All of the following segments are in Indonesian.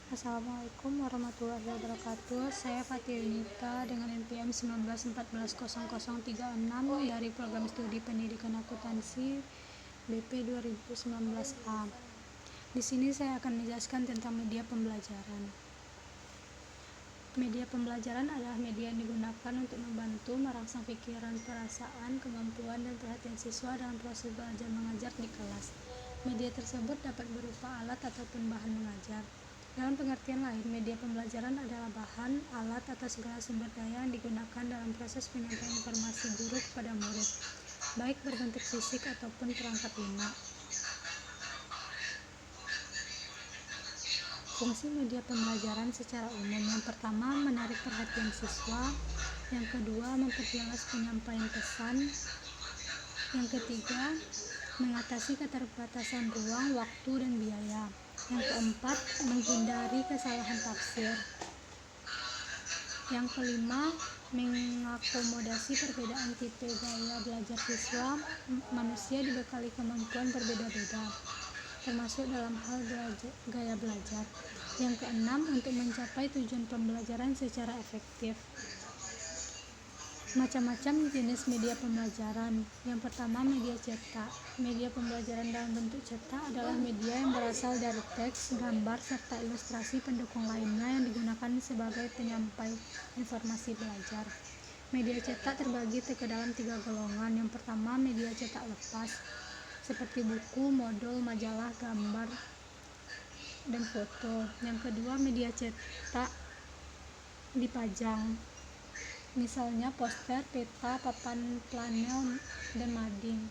Assalamualaikum warahmatullahi wabarakatuh. Saya Fatia Yunita dengan NPM 19140036 dari Program Studi Pendidikan Akuntansi BP 2019A. Di sini saya akan menjelaskan tentang media pembelajaran. Media pembelajaran adalah media yang digunakan untuk membantu merangsang pikiran, perasaan, kemampuan, dan perhatian siswa dalam proses belajar mengajar di kelas. Media tersebut dapat berupa alat ataupun bahan mengajar. Dalam pengertian lain, media pembelajaran adalah bahan, alat, atau segala sumber daya yang digunakan dalam proses penyampaian informasi guru kepada murid, baik berbentuk fisik ataupun perangkat lunak. Fungsi media pembelajaran secara umum: yang pertama, menarik perhatian siswa; yang kedua, memperjelas penyampaian pesan; yang ketiga, mengatasi keterbatasan ruang, waktu, dan biaya; yang keempat, menghindari kesalahan tafsir; yang kelima, mengakomodasi perbedaan tipe gaya belajar siswa. Manusia dibekali kemampuan berbeda-beda, termasuk dalam hal gaya belajar. Yang keenam, untuk mencapai tujuan pembelajaran secara efektif. Macam-macam jenis media pembelajaran. Yang pertama, media cetak. Media pembelajaran dalam bentuk cetak adalah media yang berasal dari teks, gambar, serta ilustrasi pendukung lainnya yang digunakan sebagai penyampai informasi belajar. Media cetak terbagi ke dalam 3 golongan. Yang pertama, media cetak lepas, seperti buku, modul, majalah, gambar, dan foto. Yang kedua, media cetak dipajang, misalnya poster, peta, papan planel, dan mading.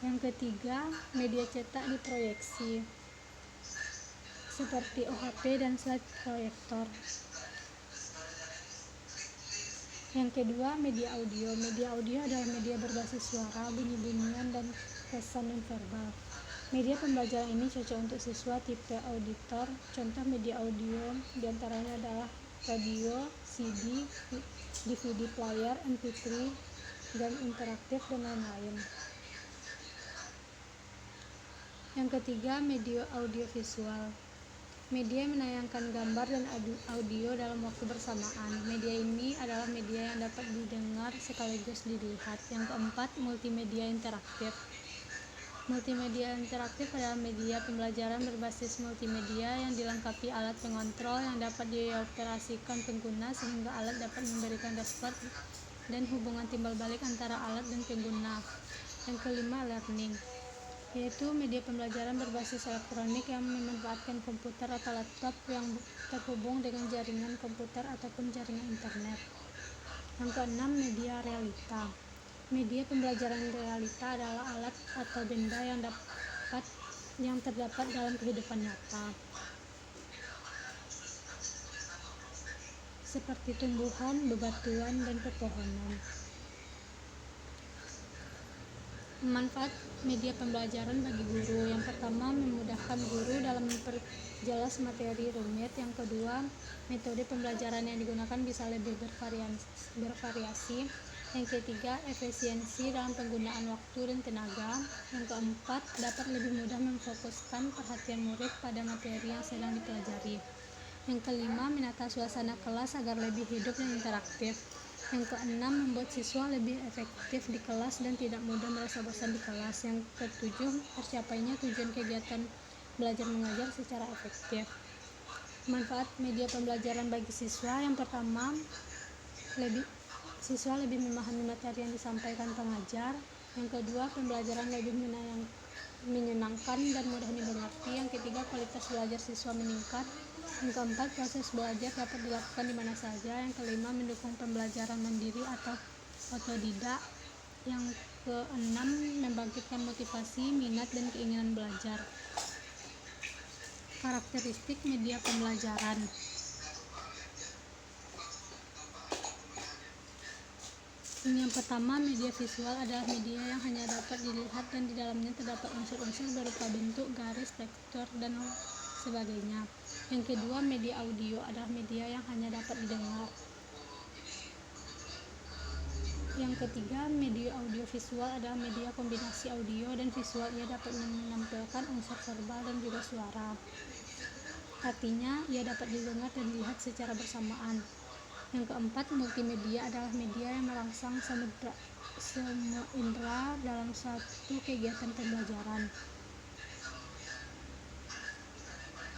Yang ketiga, media cetak diproyeksi, seperti OHP dan slide proyektor. Yang kedua, media audio. Media audio adalah media berbasis suara, bunyi-bunyian, dan pesan non-verbal. Media pembelajaran ini cocok untuk siswa tipe auditor. Contoh media audio diantaranya adalah radio, CD, DVD player, MP3, game interaktif, dan lain-lain. Yang ketiga, media audiovisual. Media yang menayangkan gambar dan audio dalam waktu bersamaan. Media ini adalah media yang dapat didengar sekaligus dilihat. Yang keempat, multimedia interaktif. Multimedia interaktif adalah media pembelajaran berbasis multimedia yang dilengkapi alat pengontrol yang dapat dioperasikan pengguna sehingga alat dapat memberikan respon dan hubungan timbal balik antara alat dan pengguna. Yang kelima, learning, yaitu media pembelajaran berbasis elektronik yang memanfaatkan komputer atau laptop yang terhubung dengan jaringan komputer ataupun jaringan internet. Yang keenam, media realita. Media pembelajaran realita adalah alat atau benda yang terdapat dalam kehidupan nyata, seperti tumbuhan, bebatuan, dan pepohonan. Manfaat media pembelajaran bagi guru: yang pertama, memudahkan guru dalam memperjelas materi rumit. Yang kedua, metode pembelajaran yang digunakan bisa lebih bervariasi. Yang ketiga, efisiensi dalam penggunaan waktu dan tenaga. Yang keempat, dapat lebih mudah memfokuskan perhatian murid pada materi yang sedang dipelajari. Yang kelima, menata suasana kelas agar lebih hidup dan interaktif. Yang keenam, membuat siswa lebih efektif di kelas dan tidak mudah merasa bosan di kelas. Yang ketujuh, tercapainya tujuan kegiatan belajar mengajar secara efektif. Manfaat media pembelajaran bagi siswa: yang pertama, siswa lebih memahami materi yang disampaikan pengajar. Yang kedua, pembelajaran lebih menyenangkan dan mudah dimengerti. Yang ketiga, kualitas belajar siswa meningkat. Yang keempat, proses belajar dapat dilakukan di mana saja. Yang kelima, mendukung pembelajaran mandiri atau otodidak. Yang keenam, membangkitkan motivasi, minat, dan keinginan belajar. Karakteristik media pembelajaran: yang pertama, media visual adalah media yang hanya dapat dilihat dan di dalamnya terdapat unsur-unsur berupa bentuk, garis, tekstur, dan sebagainya. Yang kedua, media audio adalah media yang hanya dapat didengar. Yang ketiga, media audiovisual adalah media kombinasi audio dan visual. Ia dapat menampilkan unsur verbal dan juga suara. artinya ia dapat didengar dan dilihat secara bersamaan. Yang keempat, multimedia adalah media yang merangsang semua indera dalam satu kegiatan pembelajaran.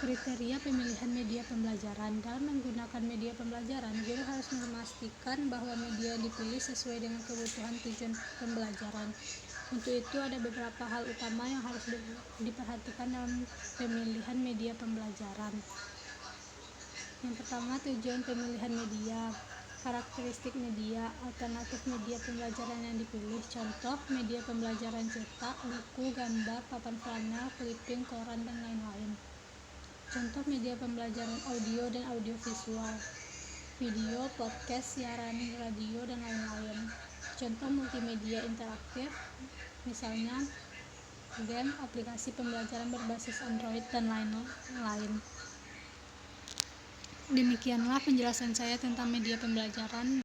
Kriteria pemilihan media pembelajaran. Dalam menggunakan media pembelajaran, guru harus memastikan bahwa media yang dipilih sesuai dengan kebutuhan tujuan pembelajaran. Untuk itu ada beberapa hal utama yang harus diperhatikan dalam pemilihan media pembelajaran. Yang pertama, tujuan pemilihan media. Karakteristik media, alternatif media pembelajaran yang dipilih. Contoh, media pembelajaran cetak, buku, gambar, papan flanel, clipping, koran, dan lain-lain. Contoh media pembelajaran audio dan audiovisual, video, podcast, siaran radio, dan lain-lain. Contoh multimedia interaktif, misalnya game, aplikasi pembelajaran berbasis Android, dan lain-lain. Demikianlah penjelasan saya tentang media pembelajaran.